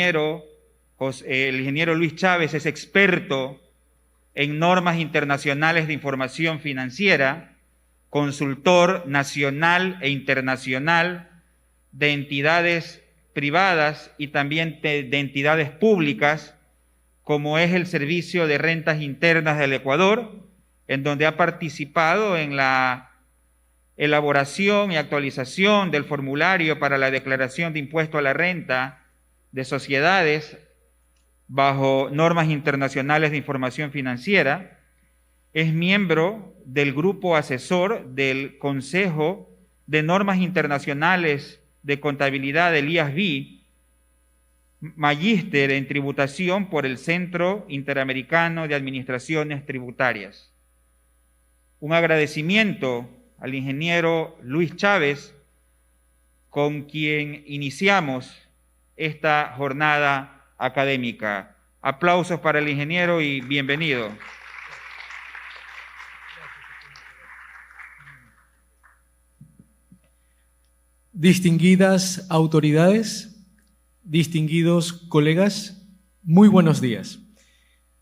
el ingeniero Luis Chávez es experto en normas internacionales de información financiera, consultor nacional e internacional de entidades privadas y también de entidades públicas, como es el Servicio de Rentas Internas del Ecuador, en donde ha participado en la elaboración y actualización del formulario para la declaración de impuesto a la renta de sociedades bajo normas internacionales de información financiera. Es miembro del grupo asesor del Consejo de Normas Internacionales de Contabilidad del IASB, magíster en tributación por el Centro Interamericano de Administraciones Tributarias. Un agradecimiento al ingeniero Luis Chávez, con quien iniciamos esta jornada académica. Aplausos para el ingeniero y bienvenido. Distinguidas autoridades, distinguidos colegas, muy buenos días.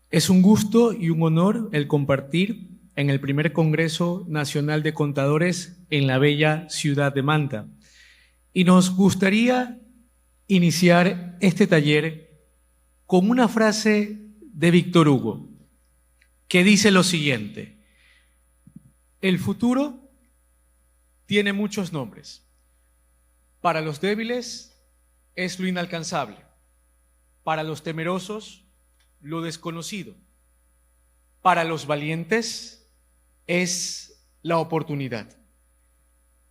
Es un gusto y un honor el compartir en el primer Congreso Nacional de Contadores en la bella ciudad de Manta. Y nos gustaría iniciar este taller con una frase de Víctor Hugo, que dice lo siguiente: el futuro tiene muchos nombres. Para los débiles es lo inalcanzable, para los temerosos lo desconocido, para los valientes es la oportunidad.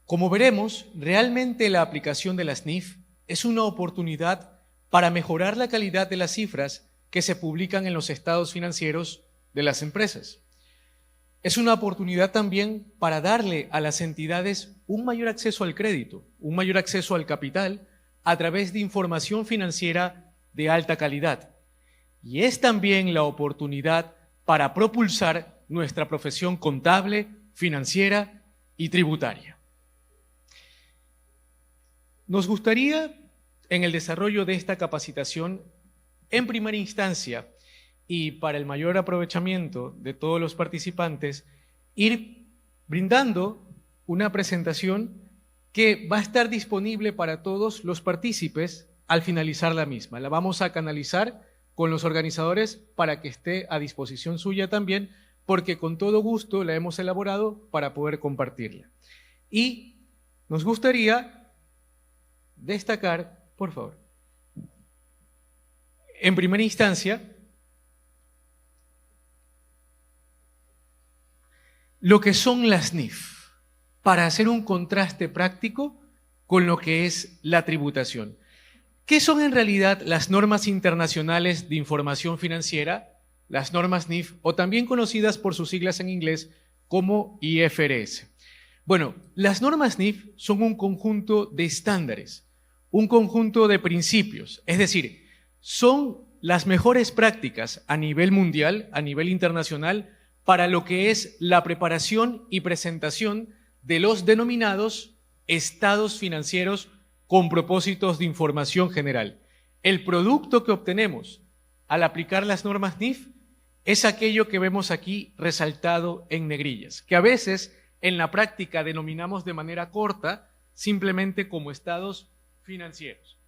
Como veremos, realmente la aplicación de las NIF es una oportunidad para mejorar la calidad de las cifras que se publican en los estados financieros de las empresas. Es una oportunidad también para darle a las entidades un mayor acceso al crédito, un mayor acceso al capital a través de información financiera de alta calidad. Y es también la oportunidad para propulsar nuestra profesión contable, financiera y tributaria. Nos gustaría, en el desarrollo de esta capacitación, en primera instancia, y para el mayor aprovechamiento de todos los participantes, ir brindando una presentación que va a estar disponible para todos los partícipes al finalizar la misma. La vamos a canalizar con los organizadores para que esté a disposición suya también, porque con todo gusto la hemos elaborado para poder compartirla. Y nos gustaría destacar, por favor, en primera instancia, lo que son las NIF, para hacer un contraste práctico con lo que es la tributación. ¿Qué son en realidad las normas internacionales de información financiera? Las normas NIF, o también conocidas por sus siglas en inglés como IFRS. Bueno, las normas NIF son un conjunto de estándares, un conjunto de principios, es decir, son las mejores prácticas a nivel mundial, a nivel internacional, para lo que es la preparación y presentación de los denominados estados financieros con propósitos de información general. El producto que obtenemos al aplicar las normas NIF es aquello que vemos aquí resaltado en negrillas, que a veces en la práctica denominamos de manera corta simplemente como estados financieros.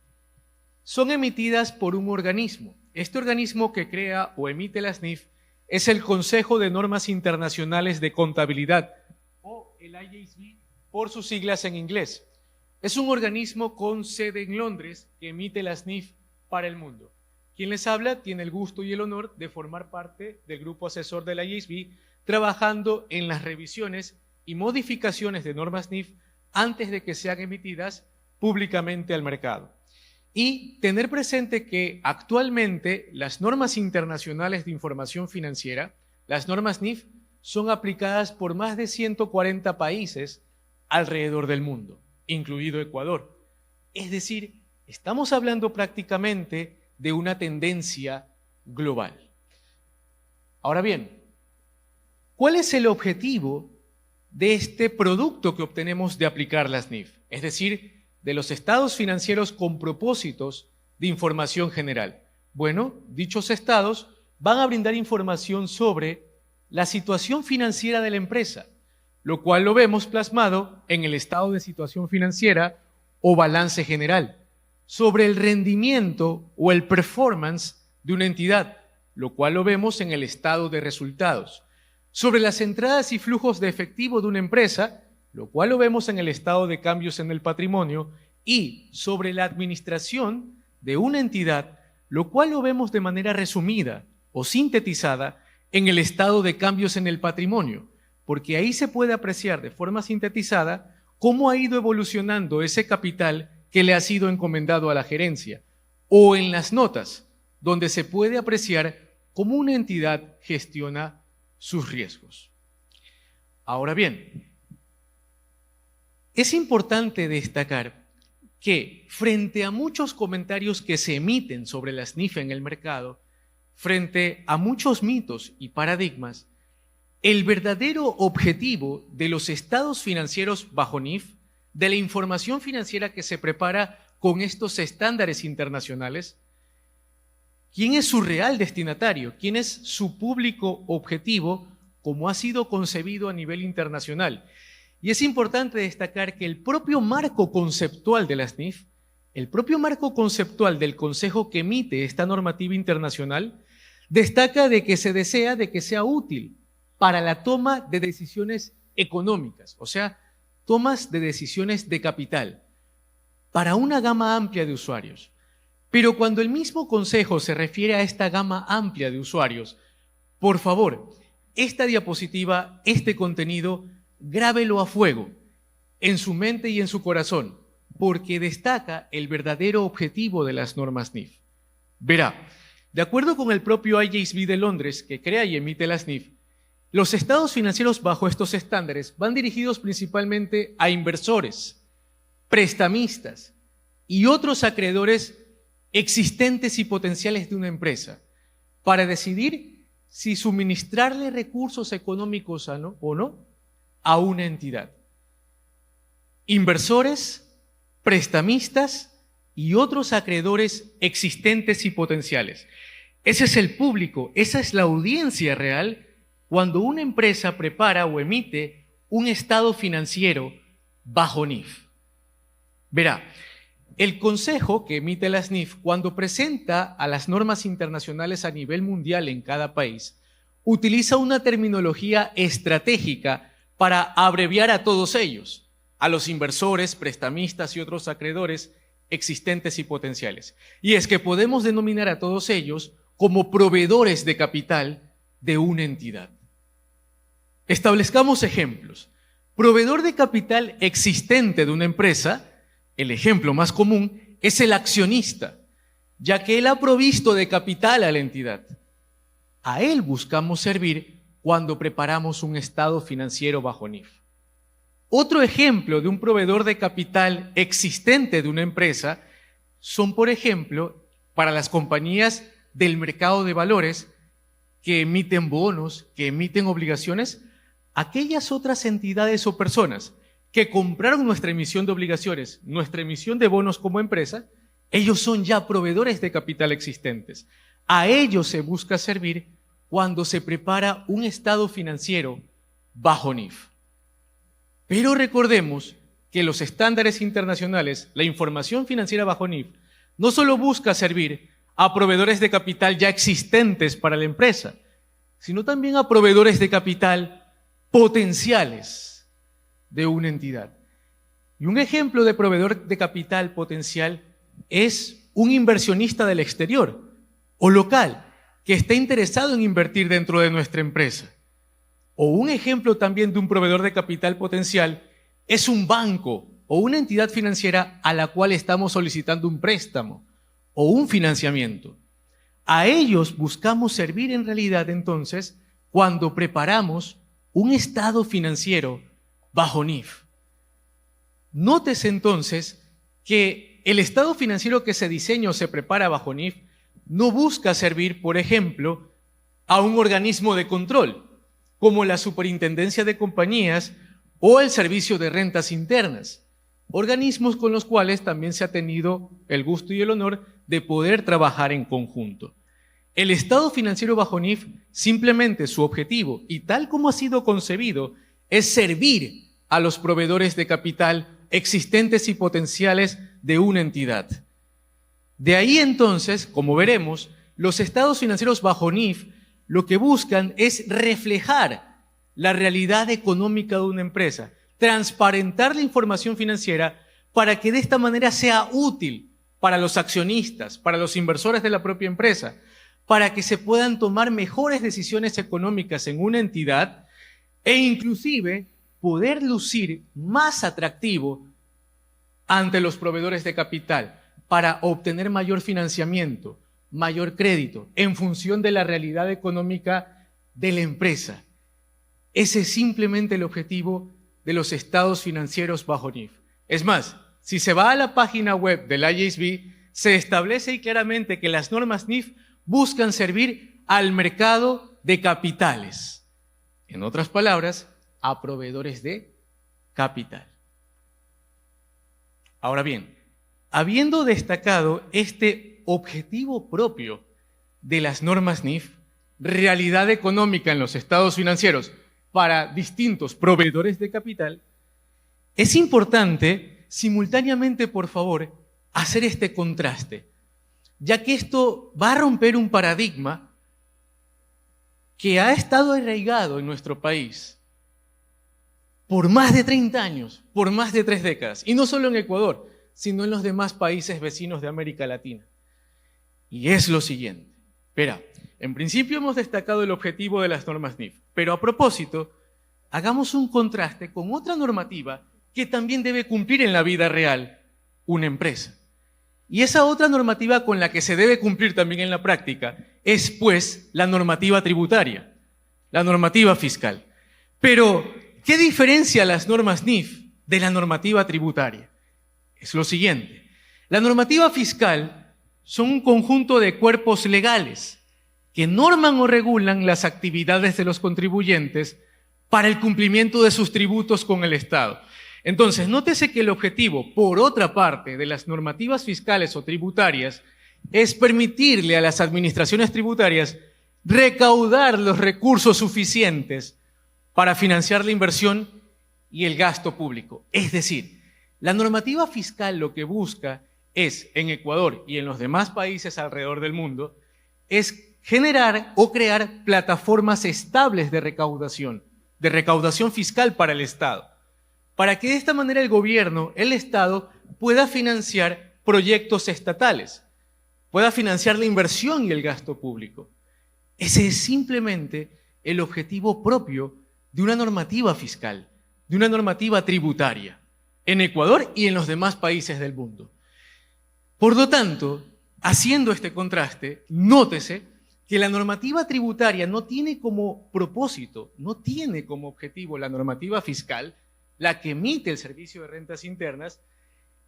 Son emitidas por un organismo. Este organismo que crea o emite las NIF es el Consejo de Normas Internacionales de Contabilidad, o el IASB por sus siglas en inglés. Es un organismo con sede en Londres que emite las NIF para el mundo. Quien les habla tiene el gusto y el honor de formar parte del grupo asesor de la IASB, trabajando en las revisiones y modificaciones de normas NIF antes de que sean emitidas públicamente al mercado. Y tener presente que actualmente las normas internacionales de información financiera, las normas NIF, son aplicadas por más de 140 países alrededor del mundo, incluido Ecuador. Es decir, estamos hablando prácticamente de una tendencia global. Ahora bien, ¿cuál es el objetivo de este producto que obtenemos de aplicar las NIF? Es decir, de los estados financieros con propósitos de información general. Bueno, dichos estados van a brindar información sobre la situación financiera de la empresa, lo cual lo vemos plasmado en el estado de situación financiera o balance general, sobre el rendimiento o el performance de una entidad, lo cual lo vemos en el estado de resultados, sobre las entradas y flujos de efectivo de una empresa, lo cual lo vemos en el estado de cambios en el patrimonio, y sobre la administración de una entidad, lo cual lo vemos de manera resumida o sintetizada en el estado de cambios en el patrimonio, porque ahí se puede apreciar de forma sintetizada cómo ha ido evolucionando ese capital que le ha sido encomendado a la gerencia, o en las notas, donde se puede apreciar cómo una entidad gestiona sus riesgos. Ahora bien, es importante destacar que frente a muchos comentarios que se emiten sobre las NIF en el mercado, frente a muchos mitos y paradigmas, el verdadero objetivo de los estados financieros bajo NIF, de la información financiera que se prepara con estos estándares internacionales, ¿quién es su real destinatario? ¿Quién es su público objetivo como ha sido concebido a nivel internacional? Y es importante destacar que el propio marco conceptual de las NIF, el propio marco conceptual del Consejo que emite esta normativa internacional, destaca de que se desea de que sea útil para la toma de decisiones económicas, o sea, tomas de decisiones de capital, para una gama amplia de usuarios. Pero cuando el mismo Consejo se refiere a esta gama amplia de usuarios, por favor, esta diapositiva, este contenido, grábelo a fuego en su mente y en su corazón, porque destaca el verdadero objetivo de las normas NIF. Verá, de acuerdo con el propio IASB de Londres, que crea y emite las NIF, los estados financieros bajo estos estándares van dirigidos principalmente a inversores, prestamistas y otros acreedores existentes y potenciales de una empresa para decidir si suministrarle recursos económicos o no a una entidad. Inversores, prestamistas y otros acreedores existentes y potenciales. Ese es el público, esa es la audiencia real cuando una empresa prepara o emite un estado financiero bajo NIF. Verá, el Consejo que emite las NIF, cuando presenta a las normas internacionales a nivel mundial en cada país, utiliza una terminología estratégica para abreviar a todos ellos, a los inversores, prestamistas y otros acreedores existentes y potenciales. Y es que podemos denominar a todos ellos como proveedores de capital de una entidad. Establezcamos ejemplos. Proveedor de capital existente de una empresa, el ejemplo más común es el accionista, ya que él ha provisto de capital a la entidad. A él buscamos servir cuando preparamos un estado financiero bajo NIF. Otro ejemplo de un proveedor de capital existente de una empresa son, por ejemplo, para las compañías del mercado de valores que emiten bonos, que emiten obligaciones, aquellas otras entidades o personas que compraron nuestra emisión de obligaciones, nuestra emisión de bonos como empresa, ellos son ya proveedores de capital existentes. A ellos se busca servir cuando se prepara un estado financiero bajo NIF. Pero recordemos que los estándares internacionales, la información financiera bajo NIF, no solo busca servir a proveedores de capital ya existentes para la empresa, sino también a proveedores de capital potenciales de una entidad. Y un ejemplo de proveedor de capital potencial es un inversionista del exterior o local que esté interesado en invertir dentro de nuestra empresa. O un ejemplo también de un proveedor de capital potencial es un banco o una entidad financiera a la cual estamos solicitando un préstamo o un financiamiento. A ellos buscamos servir en realidad entonces cuando preparamos un estado financiero bajo NIF. Nótese entonces que el estado financiero que se diseña o se prepara bajo NIF no busca servir, por ejemplo, a un organismo de control, como la Superintendencia de Compañías o el Servicio de Rentas Internas. organismos con los cuales también se ha tenido el gusto y el honor de poder trabajar en conjunto. El estado financiero bajo NIF, simplemente su objetivo, y tal como ha sido concebido, es servir a los proveedores de capital existentes y potenciales de una entidad. De ahí entonces, como veremos, los estados financieros bajo NIF lo que buscan es reflejar la realidad económica de una empresa, transparentar la información financiera para que de esta manera sea útil para los accionistas, para los inversores de la propia empresa, para que se puedan tomar mejores decisiones económicas en una entidad e inclusive poder lucir más atractivo ante los proveedores de capital para obtener mayor financiamiento, mayor crédito en función de la realidad económica de la empresa. Ese es simplemente el objetivo de los estados financieros bajo NIF. Es más, si se va a la página web del IASB, se establece ahí claramente que las normas NIF buscan servir al mercado de capitales. En otras palabras, a proveedores de capital. Ahora bien, habiendo destacado este objetivo propio de las normas NIF, realidad económica en los estados financieros para distintos proveedores de capital, es importante simultáneamente, por favor, hacer este contraste, ya que esto va a romper un paradigma que ha estado arraigado en nuestro país por más de 30 años, por más de 3 décadas, y no solo en Ecuador, sino en los demás países vecinos de América Latina. Y es lo siguiente. Verá, en principio hemos destacado el objetivo de las normas NIF, pero a propósito, hagamos un contraste con otra normativa que también debe cumplir en la vida real una empresa. Y esa otra normativa con la que se debe cumplir también en la práctica es, pues, la normativa tributaria, la normativa fiscal. Pero, ¿qué diferencia las normas NIF de la normativa tributaria? Es lo siguiente. La normativa fiscal son un conjunto de cuerpos legales que norman o regulan las actividades de los contribuyentes para el cumplimiento de sus tributos con el Estado. Entonces, nótese que el objetivo, por otra parte, de las normativas fiscales o tributarias es permitirle a las administraciones tributarias recaudar los recursos suficientes para financiar la inversión y el gasto público. Es decir, la normativa fiscal lo que busca es, en Ecuador y en los demás países alrededor del mundo, es generar o crear plataformas estables de recaudación fiscal para el Estado, para que de esta manera el gobierno, el Estado, pueda financiar proyectos estatales, pueda financiar la inversión y el gasto público. Ese es simplemente el objetivo propio de una normativa fiscal, de una normativa tributaria, en Ecuador y en los demás países del mundo. Por lo tanto, haciendo este contraste, nótese que la normativa tributaria no tiene como propósito, no tiene como objetivo la normativa fiscal, la que emite el Servicio de Rentas Internas,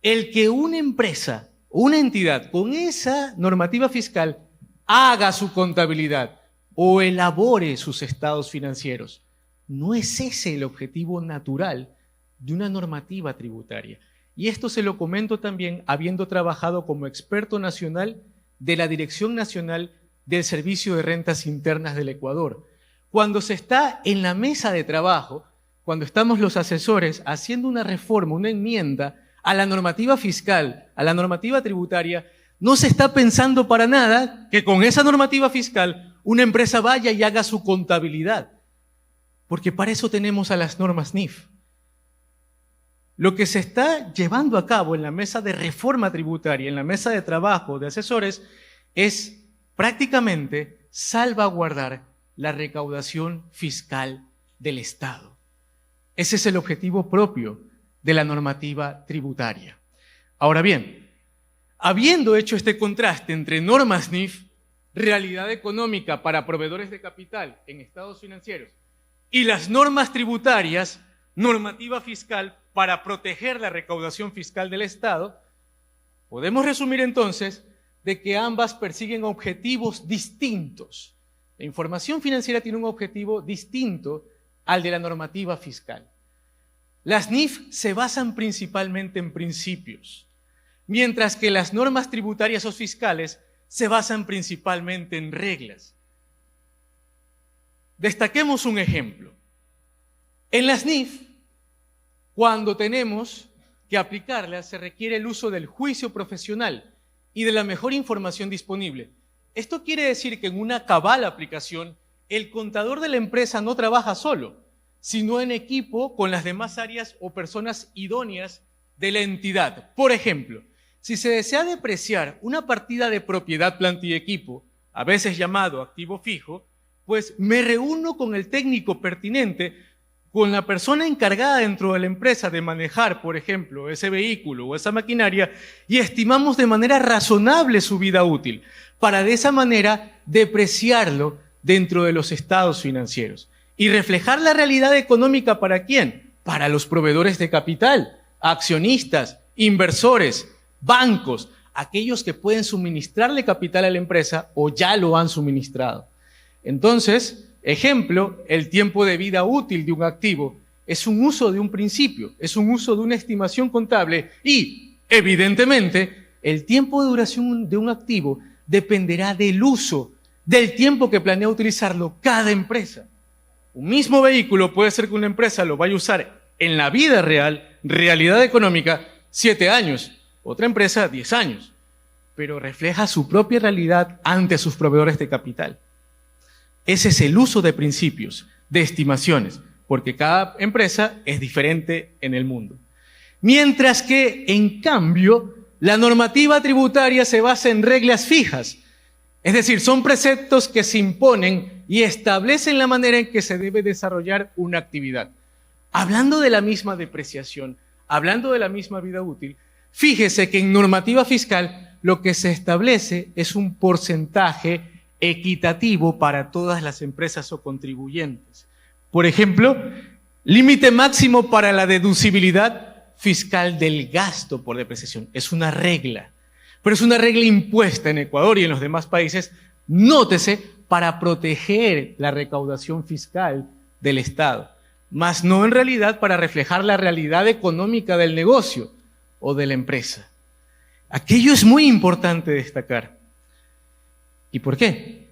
el que una empresa, una entidad con esa normativa fiscal haga su contabilidad o elabore sus estados financieros. No es ese el objetivo natural de una normativa tributaria. Y esto se lo comento también habiendo trabajado como experto nacional de la Dirección Nacional del Servicio de Rentas Internas del Ecuador. Cuando se está en la mesa de trabajo, cuando estamos los asesores haciendo una reforma, una enmienda a la normativa fiscal, a la normativa tributaria, no se está pensando para nada que con esa normativa fiscal una empresa vaya y haga su contabilidad, porque para eso tenemos a las normas NIF. Lo que se está llevando a cabo en la mesa de reforma tributaria, en la mesa de trabajo de asesores, es prácticamente salvaguardar la recaudación fiscal del Estado. Ese es el objetivo propio de la normativa tributaria. Ahora bien, habiendo hecho este contraste entre normas NIF, realidad económica para proveedores de capital en estados financieros, y las normas tributarias, normativa fiscal para proteger la recaudación fiscal del Estado, podemos resumir entonces de que ambas persiguen objetivos distintos. La información financiera tiene un objetivo distinto al de la normativa fiscal. Las NIF se basan principalmente en principios, mientras que las normas tributarias o fiscales se basan principalmente en reglas. Destaquemos un ejemplo. En las NIF, cuando tenemos que aplicarlas, se requiere el uso del juicio profesional y de la mejor información disponible. Esto quiere decir que en una cabal aplicación, el contador de la empresa no trabaja solo, sino en equipo con las demás áreas o personas idóneas de la entidad. Por ejemplo, si se desea depreciar una partida de propiedad, planta y equipo, a veces llamado activo fijo, pues me reúno con el técnico pertinente, con la persona encargada dentro de la empresa de manejar, por ejemplo, ese vehículo o esa maquinaria, y estimamos de manera razonable su vida útil, para de esa manera depreciarlo dentro de los estados financieros. Y reflejar la realidad económica, ¿para quién? Para los proveedores de capital, accionistas, inversores, bancos, aquellos que pueden suministrarle capital a la empresa o ya lo han suministrado. Entonces, ejemplo, el tiempo de vida útil de un activo es un uso de un principio, es un uso de una estimación contable y, evidentemente, el tiempo de duración de un activo dependerá del uso, del tiempo que planea utilizarlo cada empresa. Un mismo vehículo puede ser que una empresa lo vaya a usar en la vida real, realidad económica, 7 años, otra empresa 10 años, pero refleja su propia realidad ante sus proveedores de capital. Ese es el uso de principios, de estimaciones, porque cada empresa es diferente en el mundo. Mientras que, en cambio, la normativa tributaria se basa en reglas fijas, es decir, son preceptos que se imponen y establecen la manera en que se debe desarrollar una actividad. Hablando de la misma depreciación, hablando de la misma vida útil, fíjese que en normativa fiscal lo que se establece es un porcentaje equitativo para todas las empresas o contribuyentes. Por ejemplo, límite máximo para la deducibilidad fiscal del gasto por depreciación. Es una regla, pero es una regla impuesta en Ecuador y en los demás países, nótese, para proteger la recaudación fiscal del Estado, mas no en realidad para reflejar la realidad económica del negocio o de la empresa. Aquello es muy importante destacar. ¿Y por qué?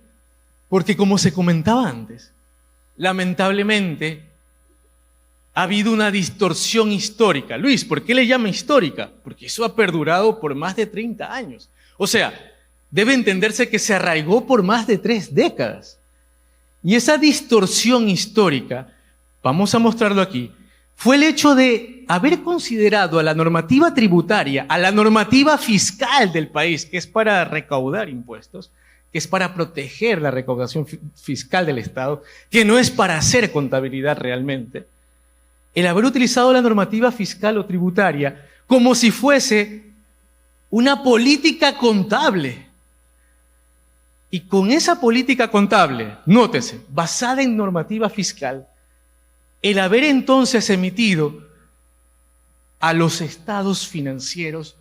Porque, como se comentaba antes, lamentablemente ha habido una distorsión histórica. Luis, ¿por qué le llama histórica? Porque eso ha perdurado por más de 30 años. O sea, debe entenderse que se arraigó por más de 3 décadas. Y esa distorsión histórica, vamos a mostrarlo aquí, fue el hecho de haber considerado a la normativa tributaria, a la normativa fiscal del país, que es para recaudar impuestos, que es para proteger la recaudación fiscal del Estado, que no es para hacer contabilidad realmente, el haber utilizado la normativa fiscal o tributaria como si fuese una política contable. Y con esa política contable, nótese, basada en normativa fiscal, el haber entonces emitido a los estados financieros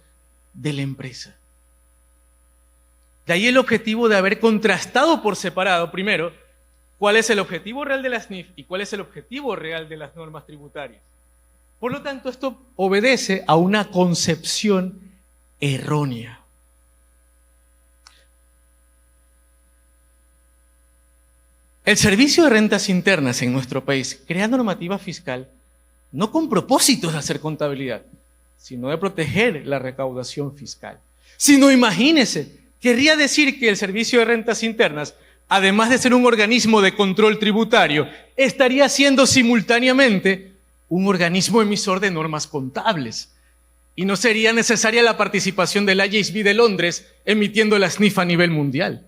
de la empresa. De ahí el objetivo de haber contrastado por separado, primero, cuál es el objetivo real de las NIF y cuál es el objetivo real de las normas tributarias. Por lo tanto, esto obedece a una concepción errónea. El Servicio de Rentas Internas en nuestro país crea normativa fiscal no con propósitos de hacer contabilidad, sino de proteger la recaudación fiscal. Sino, imagínese, querría decir que el Servicio de Rentas Internas, además de ser un organismo de control tributario, estaría siendo simultáneamente un organismo emisor de normas contables. Y no sería necesaria la participación del IASB de Londres emitiendo las NIF a nivel mundial.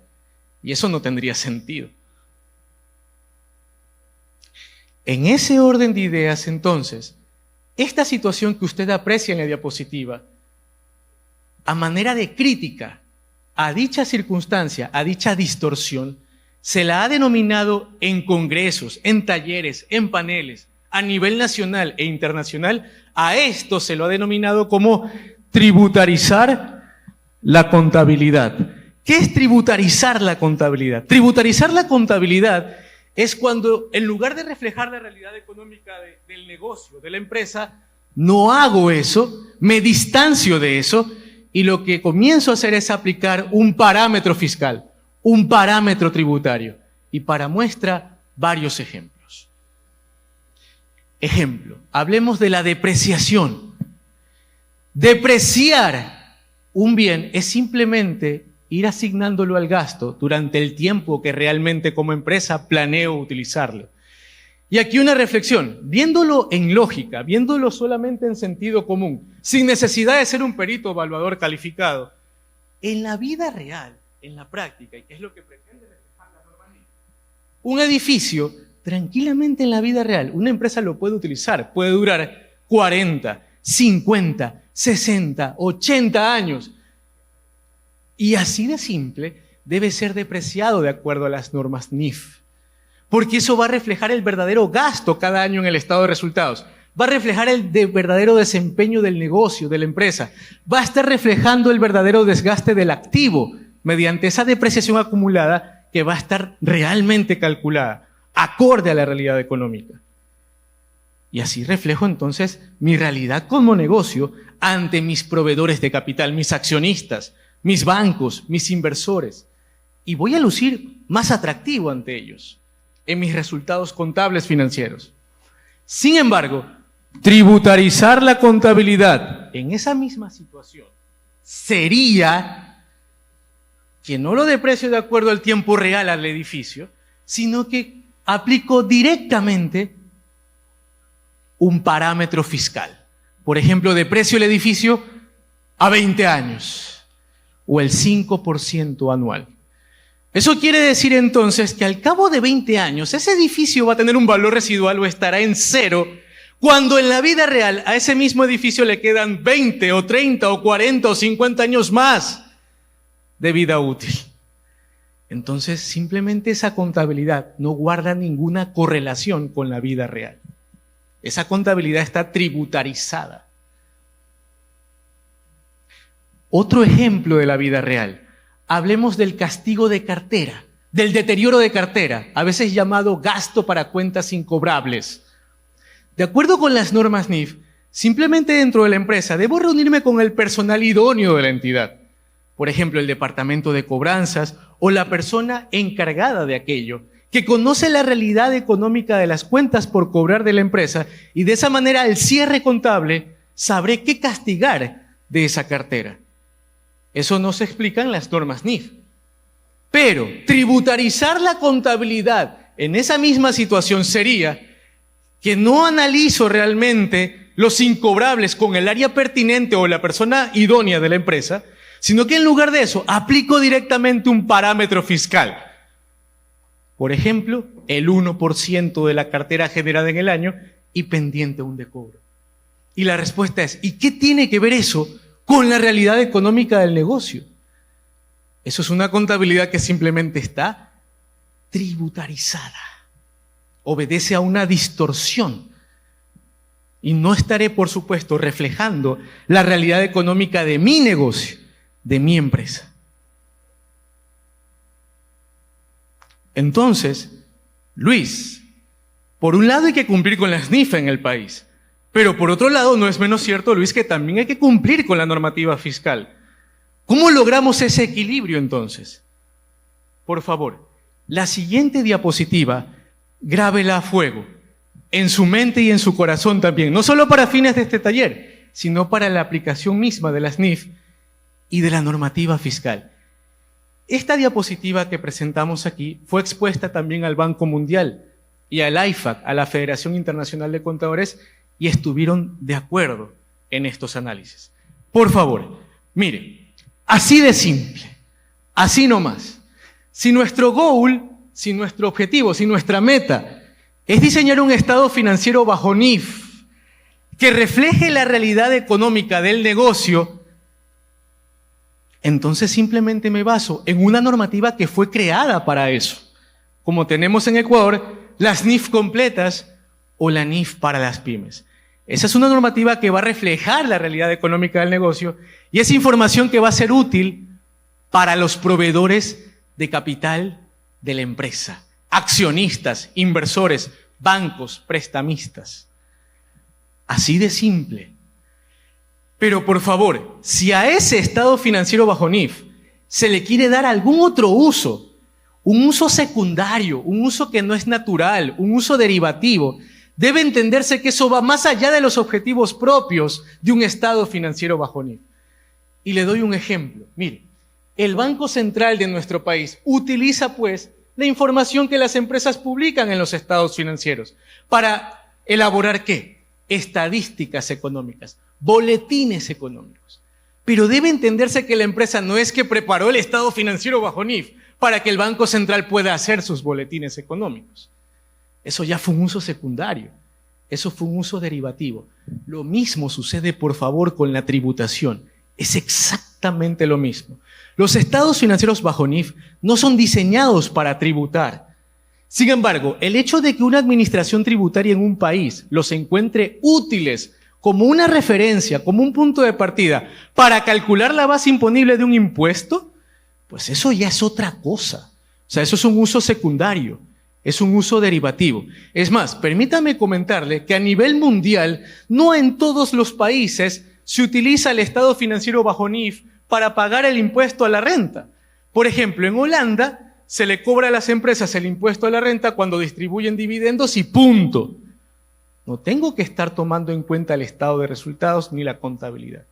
Y eso no tendría sentido. En ese orden de ideas, entonces, esta situación que usted aprecia en la diapositiva, a manera de crítica a dicha circunstancia, a dicha distorsión, se la ha denominado en congresos, en talleres, en paneles, a nivel nacional e internacional. A esto se lo ha denominado como tributarizar la contabilidad. ¿Qué es tributarizar la contabilidad? Tributarizar la contabilidad es cuando, en lugar de reflejar la realidad económica del negocio, de la empresa, no hago eso, me distancio de eso, y lo que comienzo a hacer es aplicar un parámetro fiscal, un parámetro tributario. Y para muestra, varios ejemplos. Ejemplo, hablemos de la depreciación. Depreciar un bien es simplemente ir asignándolo al gasto durante el tiempo que realmente como empresa planeo utilizarlo. Y aquí una reflexión, viéndolo en lógica, viéndolo solamente en sentido común, sin necesidad de ser un perito evaluador calificado, en la vida real, en la práctica, y que es lo que pretende reflejar la normativa, un edificio, tranquilamente en la vida real, una empresa lo puede utilizar, puede durar 40, 50, 60, 80 años. Y así de simple, debe ser depreciado de acuerdo a las normas NIF. Porque eso va a reflejar el verdadero gasto cada año en el estado de resultados. Va a reflejar el verdadero desempeño del negocio, de la empresa. Va a estar reflejando el verdadero desgaste del activo mediante esa depreciación acumulada que va a estar realmente calculada, acorde a la realidad económica. Y así reflejo entonces mi realidad como negocio ante mis proveedores de capital, mis accionistas, mis bancos, mis inversores. Y voy a lucir más atractivo ante ellos en mis resultados contables financieros. Sin embargo, tributarizar la contabilidad en esa misma situación sería que no lo deprecio de acuerdo al tiempo real al edificio, sino que aplico directamente un parámetro fiscal. Por ejemplo, deprecio el edificio a 20 años o el 5% anual. Eso quiere decir entonces que al cabo de 20 años ese edificio va a tener un valor residual o estará en cero, cuando en la vida real a ese mismo edificio le quedan 20 o 30 o 40 o 50 años más de vida útil. Entonces simplemente esa contabilidad no guarda ninguna correlación con la vida real. Esa contabilidad está tributarizada. Otro ejemplo de la vida real. Hablemos del castigo de cartera, del deterioro de cartera, a veces llamado gasto para cuentas incobrables. De acuerdo con las normas NIF, simplemente dentro de la empresa debo reunirme con el personal idóneo de la entidad. Por ejemplo, el departamento de cobranzas o la persona encargada de aquello, que conoce la realidad económica de las cuentas por cobrar de la empresa y de esa manera al cierre contable sabré qué castigar de esa cartera. Eso no se explica en las normas NIF. Pero tributarizar la contabilidad en esa misma situación sería que no analizo realmente los incobrables con el área pertinente o la persona idónea de la empresa, sino que en lugar de eso aplico directamente un parámetro fiscal. Por ejemplo, el 1% de la cartera generada en el año y pendiente un decobro. Y la respuesta es, ¿y qué tiene que ver eso con la realidad económica del negocio? Eso es una contabilidad que simplemente está tributarizada. Obedece a una distorsión. Y no estaré, por supuesto, reflejando la realidad económica de mi negocio, de mi empresa. Entonces, Luis, por un lado hay que cumplir con las NIF en el país, pero por otro lado no es menos cierto, Luis, que también hay que cumplir con la normativa fiscal. ¿Cómo logramos ese equilibrio entonces? Por favor, la siguiente diapositiva, grábela a fuego, en su mente y en su corazón también, no solo para fines de este taller, sino para la aplicación misma de las NIF y de la normativa fiscal. Esta diapositiva que presentamos aquí fue expuesta también al Banco Mundial y al IFAC, a la Federación Internacional de Contadores, y estuvieron de acuerdo en estos análisis. Por favor, mire, así de simple, así nomás. Si nuestro goal, si nuestro objetivo, si nuestra meta es diseñar un estado financiero bajo NIF que refleje la realidad económica del negocio, entonces simplemente me baso en una normativa que fue creada para eso. Como tenemos en Ecuador, las NIF completas o la NIF para las pymes. Esa es una normativa que va a reflejar la realidad económica del negocio y es información que va a ser útil para los proveedores de capital de la empresa, accionistas, inversores, bancos, prestamistas. Así de simple. Pero por favor, si a ese estado financiero bajo NIF se le quiere dar algún otro uso, un uso secundario, un uso que no es natural, un uso derivativo, debe entenderse que eso va más allá de los objetivos propios de un estado financiero bajo NIF. Y le doy un ejemplo. Mire, el Banco Central de nuestro país utiliza pues la información que las empresas publican en los estados financieros para elaborar ¿qué? Estadísticas económicas, boletines económicos. Pero debe entenderse que la empresa no es que preparó el estado financiero bajo NIF para que el Banco Central pueda hacer sus boletines económicos. Eso ya fue un uso secundario. Eso fue un uso derivativo. Lo mismo sucede, por favor, con la tributación. Es exactamente lo mismo. Los estados financieros bajo NIF no son diseñados para tributar. Sin embargo, el hecho de que una administración tributaria en un país los encuentre útiles como una referencia, como un punto de partida para calcular la base imponible de un impuesto, pues eso ya es otra cosa. O sea, eso es un uso secundario, es un uso derivativo. Es más, permítame comentarle que a nivel mundial, no en todos los países se utiliza el estado financiero bajo NIF para pagar el impuesto a la renta. Por ejemplo, en Holanda se le cobra a las empresas el impuesto a la renta cuando distribuyen dividendos y punto. No tengo que estar tomando en cuenta el estado de resultados ni la contabilidad.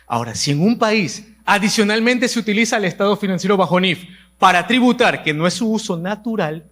Ahora, si en un país adicionalmente se utiliza el estado financiero bajo NIF para tributar, que no es su uso natural,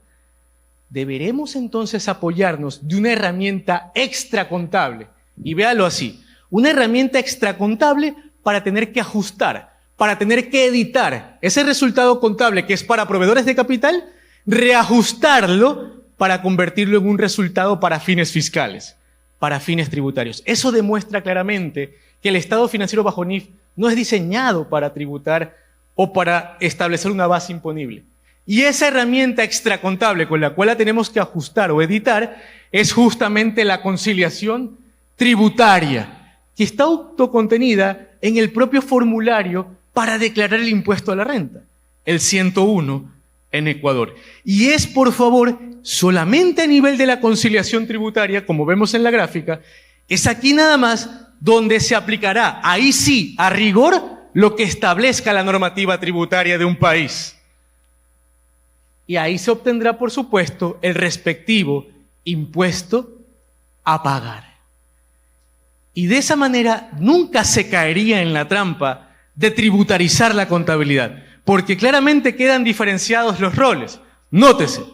deberemos entonces apoyarnos de una herramienta extracontable. Y véalo así, una herramienta extracontable para tener que ajustar, para tener que editar ese resultado contable que es para proveedores de capital, reajustarlo para convertirlo en un resultado para fines fiscales, para fines tributarios. Eso demuestra claramente que el estado financiero bajo NIF no es diseñado para tributar o para establecer una base imponible. Y esa herramienta extracontable con la cual la tenemos que ajustar o editar es justamente la conciliación tributaria, que está autocontenida en el propio formulario para declarar el impuesto a la renta, el 101 en Ecuador. Y es, por favor, solamente a nivel de la conciliación tributaria, como vemos en la gráfica, es aquí nada más donde se aplicará, ahí sí, a rigor, lo que establezca la normativa tributaria de un país. Y ahí se obtendrá, por supuesto, el respectivo impuesto a pagar. Y de esa manera nunca se caería en la trampa de tributarizar la contabilidad, porque claramente quedan diferenciados los roles. Nótese,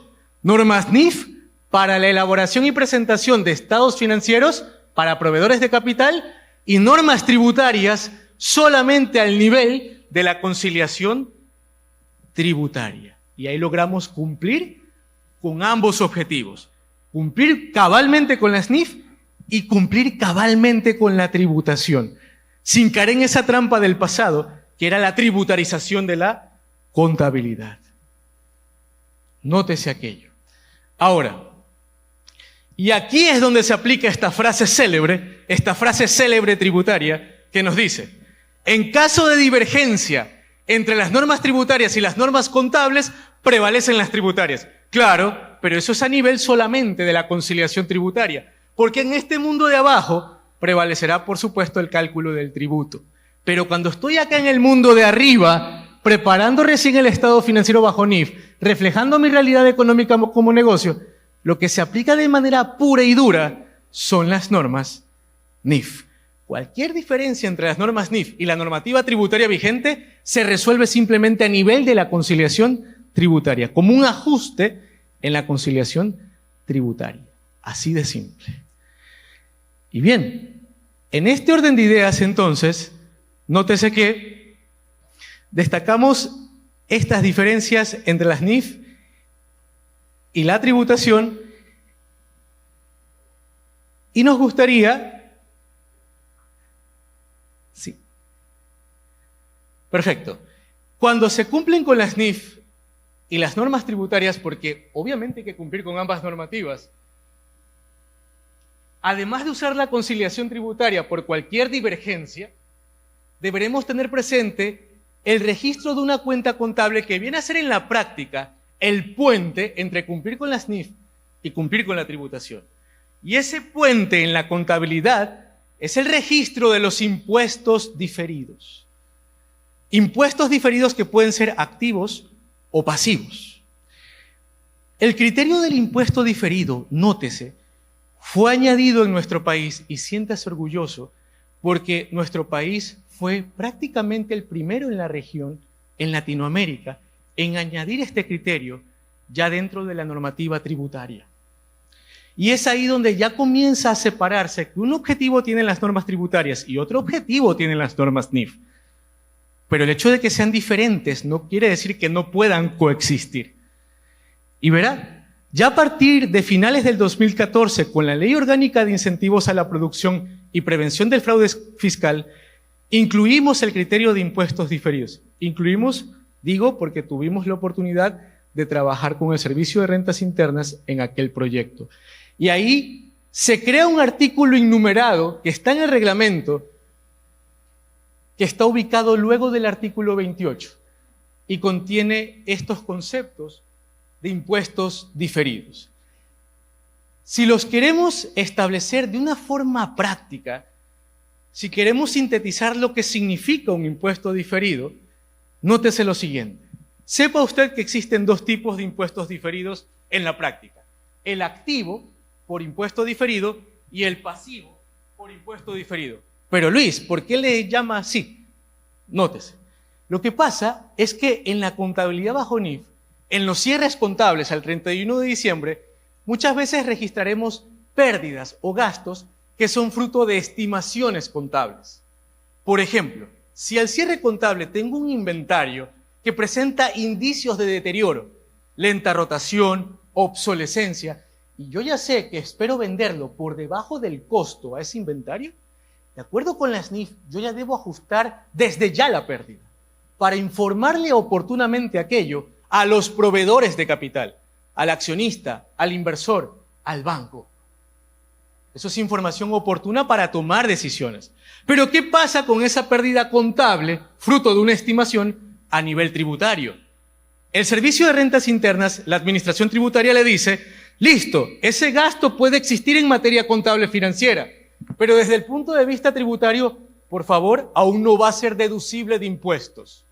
normas NIF para la elaboración y presentación de estados financieros para proveedores de capital y normas tributarias solamente al nivel de la conciliación tributaria. Y ahí logramos cumplir con ambos objetivos. Cumplir cabalmente con las NIF y cumplir cabalmente con la tributación, sin caer en esa trampa del pasado, que era la tributarización de la contabilidad. Nótese aquello. Ahora, y aquí es donde se aplica esta frase célebre tributaria, que nos dice, en caso de divergencia entre las normas tributarias y las normas contables, prevalecen las tributarias. Claro, pero eso es a nivel solamente de la conciliación tributaria, porque en este mundo de abajo prevalecerá, por supuesto, el cálculo del tributo. Pero cuando estoy acá en el mundo de arriba, preparando recién el estado financiero bajo NIF, reflejando mi realidad económica como negocio, lo que se aplica de manera pura y dura son las normas NIF. Cualquier diferencia entre las normas NIF y la normativa tributaria vigente se resuelve simplemente a nivel de la conciliación tributaria, como un ajuste en la conciliación tributaria. Así de simple. Y bien, en este orden de ideas, entonces, nótese que destacamos estas diferencias entre las NIF y la tributación, y nos gustaría... Sí. Perfecto. Cuando se cumplen con las NIF y las normas tributarias, porque obviamente hay que cumplir con ambas normativas, además de usar la conciliación tributaria por cualquier divergencia, deberemos tener presente el registro de una cuenta contable que viene a ser en la práctica el puente entre cumplir con las NIF y cumplir con la tributación. Y ese puente en la contabilidad es el registro de los impuestos diferidos. Impuestos diferidos que pueden ser activos o pasivos. El criterio del impuesto diferido, nótese, fue añadido en nuestro país, y siéntase orgulloso, porque nuestro país fue prácticamente el primero en la región, en Latinoamérica, en añadir este criterio ya dentro de la normativa tributaria. Y es ahí donde ya comienza a separarse que un objetivo tienen las normas tributarias y otro objetivo tienen las normas NIF. Pero el hecho de que sean diferentes no quiere decir que no puedan coexistir. Y verá, ya a partir de finales del 2014, con la Ley Orgánica de Incentivos a la Producción y Prevención del Fraude Fiscal, incluimos el criterio de impuestos diferidos. Incluimos, digo, porque tuvimos la oportunidad de trabajar con el Servicio de Rentas Internas en aquel proyecto. Y ahí se crea un artículo innumerado que está en el reglamento, que está ubicado luego del artículo 28 y contiene estos conceptos de impuestos diferidos. Si los queremos establecer de una forma práctica, si queremos sintetizar lo que significa un impuesto diferido, nótese lo siguiente. Sepa usted que existen dos tipos de impuestos diferidos en la práctica. El activo, por impuesto diferido, y el pasivo, por impuesto diferido. Pero Luis, ¿por qué le llama así? Nótese. Lo que pasa es que en la contabilidad bajo NIF, en los cierres contables al 31 de diciembre, muchas veces registraremos pérdidas o gastos que son fruto de estimaciones contables. Por ejemplo, si al cierre contable tengo un inventario que presenta indicios de deterioro, lenta rotación, obsolescencia, y yo ya sé que espero venderlo por debajo del costo a ese inventario, de acuerdo con las NIF, yo ya debo ajustar desde ya la pérdida para informarle oportunamente aquello a los proveedores de capital, al accionista, al inversor, al banco. Eso es información oportuna para tomar decisiones. Pero ¿qué pasa con esa pérdida contable, fruto de una estimación a nivel tributario? El Servicio de Rentas Internas, la Administración Tributaria le dice, listo, ese gasto puede existir en materia contable financiera, pero desde el punto de vista tributario, por favor, aún no va a ser deducible de impuestos.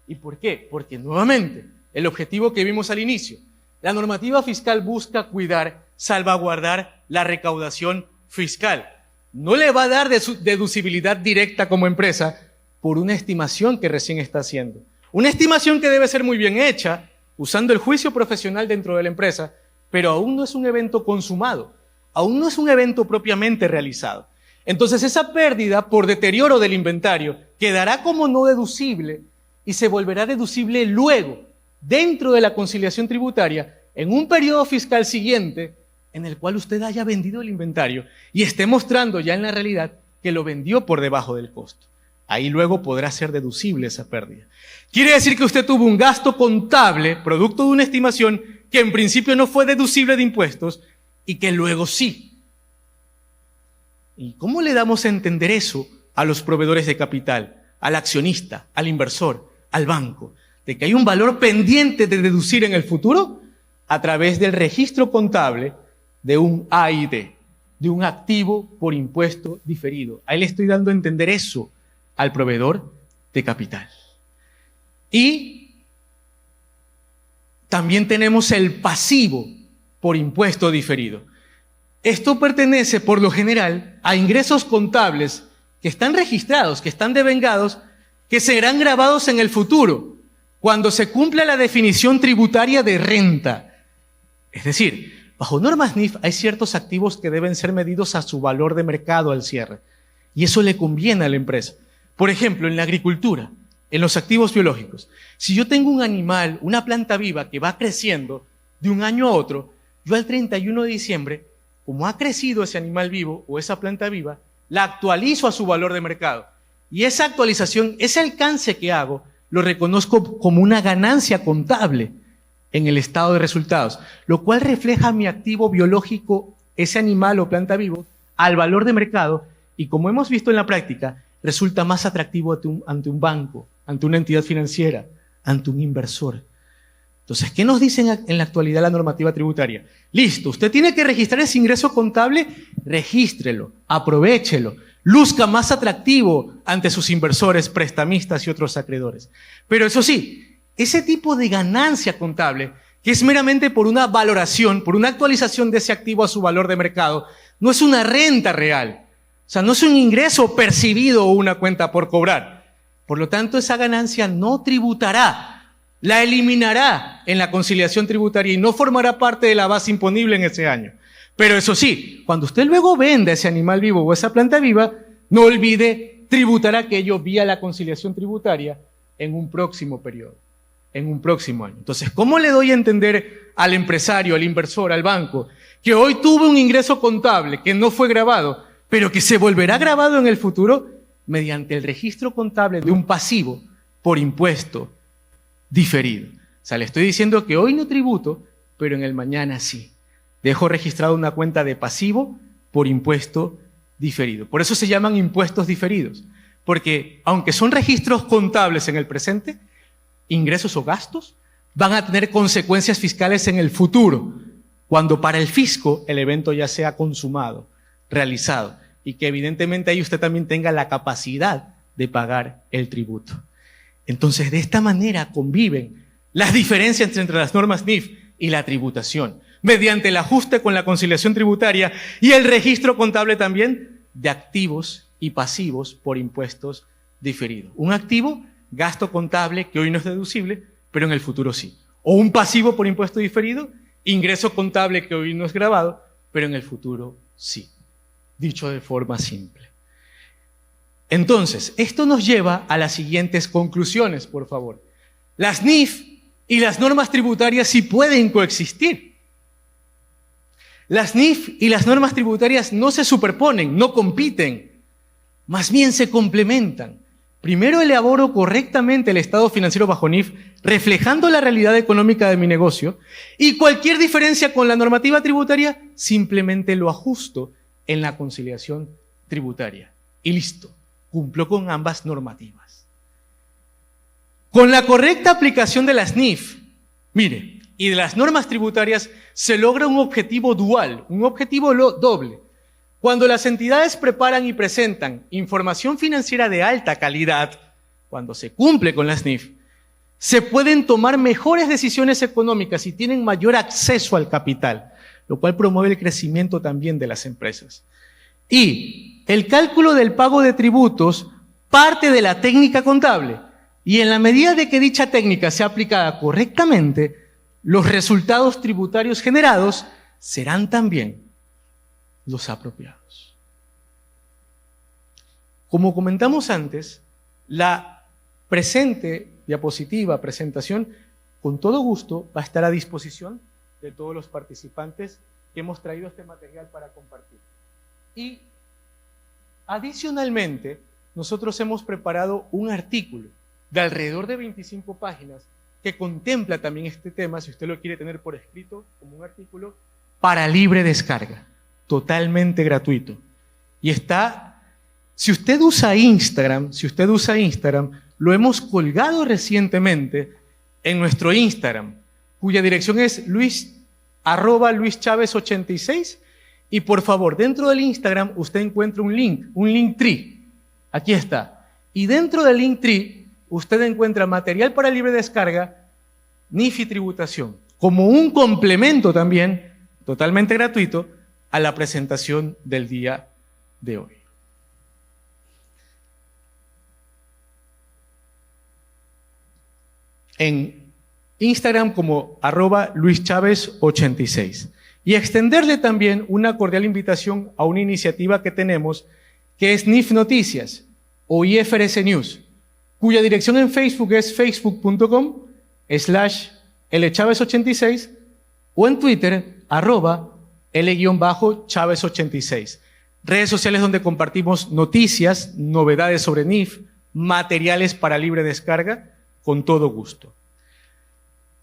¿Y por qué? Porque nuevamente, el objetivo que vimos al inicio, la normativa fiscal busca cuidar, salvaguardar la recaudación fiscal. No le va a dar deducibilidad directa como empresa por una estimación que recién está haciendo. Una estimación que debe ser muy bien hecha, usando el juicio profesional dentro de la empresa, pero aún no es un evento consumado, aún no es un evento propiamente realizado. Entonces esa pérdida por deterioro del inventario quedará como no deducible y se volverá deducible luego, dentro de la conciliación tributaria, en un periodo fiscal siguiente en el cual usted haya vendido el inventario y esté mostrando ya en la realidad que lo vendió por debajo del costo. Ahí luego podrá ser deducible esa pérdida. Quiere decir que usted tuvo un gasto contable, producto de una estimación, que en principio no fue deducible de impuestos y que luego sí. ¿Y cómo le damos a entender eso a los proveedores de capital, al accionista, al inversor, al banco? De que hay un valor pendiente de deducir en el futuro a través del registro contable de un AID, de un activo por impuesto diferido. Ahí le estoy dando a entender eso al proveedor de capital. Y también tenemos el pasivo por impuesto diferido. Esto pertenece por lo general a ingresos contables que están registrados, que están devengados, que serán grabados en el futuro, cuando se cumpla la definición tributaria de renta. Es decir, bajo normas NIF hay ciertos activos que deben ser medidos a su valor de mercado al cierre. Y eso le conviene a la empresa. Por ejemplo, en la agricultura, en los activos biológicos. Si yo tengo un animal, una planta viva que va creciendo de un año a otro, yo al 31 de diciembre, como ha crecido ese animal vivo o esa planta viva, la actualizo a su valor de mercado. Y esa actualización, ese alcance que hago, lo reconozco como una ganancia contable en el estado de resultados, lo cual refleja mi activo biológico, ese animal o planta vivo, al valor de mercado, y como hemos visto en la práctica, resulta más atractivo ante un banco, ante una entidad financiera, ante un inversor. Entonces, ¿qué nos dicen en la actualidad la normativa tributaria? Listo, usted tiene que registrar ese ingreso contable, regístrelo, aprovéchelo, luzca más atractivo ante sus inversores, prestamistas y otros acreedores. Pero eso sí, ese tipo de ganancia contable, que es meramente por una valoración, por una actualización de ese activo a su valor de mercado, no es una renta real. O sea, no es un ingreso percibido o una cuenta por cobrar. Por lo tanto, esa ganancia no tributará. La eliminará en la conciliación tributaria y no formará parte de la base imponible en ese año. Pero eso sí, cuando usted luego venda ese animal vivo o esa planta viva, no olvide tributar aquello vía la conciliación tributaria en un próximo periodo, en un próximo año. Entonces, ¿cómo le doy a entender al empresario, al inversor, al banco, que hoy tuvo un ingreso contable que no fue grabado, pero que se volverá grabado en el futuro mediante el registro contable de un pasivo por impuesto diferido? O sea, le estoy diciendo que hoy no tributo, pero en el mañana sí. Dejo registrado una cuenta de pasivo por impuesto diferido. Por eso se llaman impuestos diferidos, porque aunque son registros contables en el presente, ingresos o gastos van a tener consecuencias fiscales en el futuro, cuando para el fisco el evento ya sea consumado, realizado, y que evidentemente ahí usted también tenga la capacidad de pagar el tributo. Entonces, de esta manera conviven las diferencias entre las normas NIF y la tributación, mediante el ajuste con la conciliación tributaria y el registro contable también de activos y pasivos por impuestos diferidos. Un activo, gasto contable que hoy no es deducible, pero en el futuro sí. O un pasivo por impuesto diferido, ingreso contable que hoy no es grabado, pero en el futuro sí. Dicho de forma simple. Entonces, esto nos lleva a las siguientes conclusiones, por favor. Las NIF y las normas tributarias sí pueden coexistir. Las NIF y las normas tributarias no se superponen, no compiten, más bien se complementan. Primero elaboro correctamente el estado financiero bajo NIF, reflejando la realidad económica de mi negocio, y cualquier diferencia con la normativa tributaria, simplemente lo ajusto en la conciliación tributaria. Y listo, cumplo con ambas normativas. Con la correcta aplicación de las NIF, mire, y de las normas tributarias, se logra un objetivo dual, un objetivo doble. Cuando las entidades preparan y presentan información financiera de alta calidad, cuando se cumple con las NIF, se pueden tomar mejores decisiones económicas y tienen mayor acceso al capital, lo cual promueve el crecimiento también de las empresas. Y el cálculo del pago de tributos parte de la técnica contable, y en la medida de que dicha técnica sea aplicada correctamente, los resultados tributarios generados serán también los apropiados. Como comentamos antes, la presente diapositiva, presentación, con todo gusto va a estar a disposición de todos los participantes que hemos traído este material para compartir. Y adicionalmente, nosotros hemos preparado un artículo de alrededor de 25 páginas que contempla también este tema, si usted lo quiere tener por escrito como un artículo, para libre descarga, totalmente gratuito. Y está, si usted usa Instagram, lo hemos colgado recientemente en nuestro Instagram, cuya dirección es @luischavez86, y por favor, dentro del Instagram usted encuentra un Linktree, aquí está, y dentro del Linktree usted encuentra material para libre descarga, NIF y tributación, como un complemento también, totalmente gratuito, a la presentación del día de hoy. En Instagram como @luischavez86. Y extenderle también una cordial invitación a una iniciativa que tenemos, que es NIF Noticias o IFRS News, cuya dirección en Facebook es facebook.com/Lchavez86 o en Twitter @L_Chavez86. Redes sociales donde compartimos noticias, novedades sobre NIF, materiales para libre descarga, con todo gusto.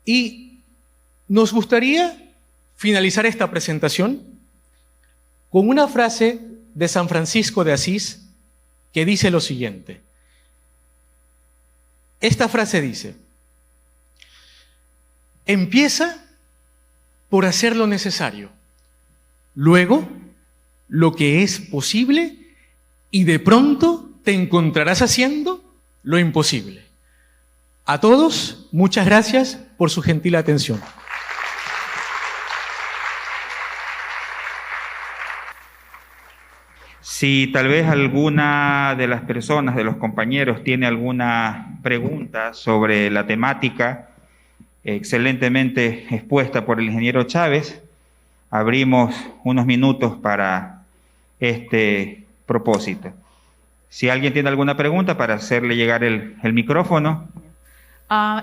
Y nos gustaría finalizar esta presentación con una frase de San Francisco de Asís que dice lo siguiente. Esta frase dice: Empieza por hacer lo necesario. Luego, lo que es posible, y de pronto te encontrarás haciendo lo imposible. A todos, muchas gracias por su gentil atención. Si tal vez alguna de las personas, de los compañeros, tiene alguna pregunta sobre la temática excelentemente expuesta por el ingeniero Chávez, abrimos unos minutos para este propósito. Si alguien tiene alguna pregunta, para hacerle llegar el micrófono.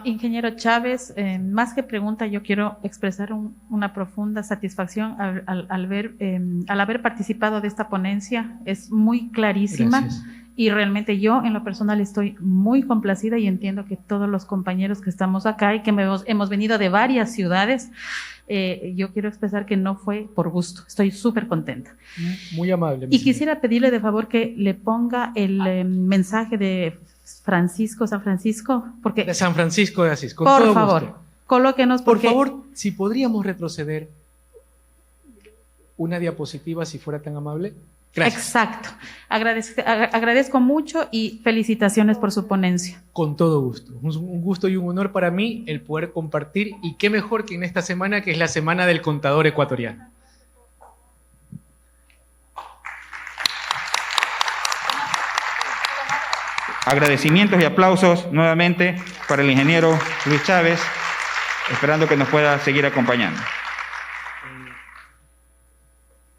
Ingeniero Chávez, más que pregunta, yo quiero expresar una profunda satisfacción al haber participado de esta ponencia. Es muy clarísima. Gracias. Y realmente yo, en lo personal, estoy muy complacida y entiendo que todos los compañeros que estamos acá y que hemos venido de varias ciudades, yo quiero expresar que no fue por gusto. Estoy súper contenta. Muy amable. Y quisiera pedirle de favor que le ponga el mensaje de San Francisco, porque... De San Francisco de Asís, con por todo favor, gusto. colóquenos. Por favor, si podríamos retroceder una diapositiva, si fuera tan amable. Gracias. Exacto. Agradezco mucho y felicitaciones por su ponencia. Con todo gusto. Un gusto y un honor para mí el poder compartir, y qué mejor que en esta semana, que es la Semana del Contador Ecuatoriano. Agradecimientos y aplausos nuevamente para el ingeniero Luis Chávez, esperando que nos pueda seguir acompañando.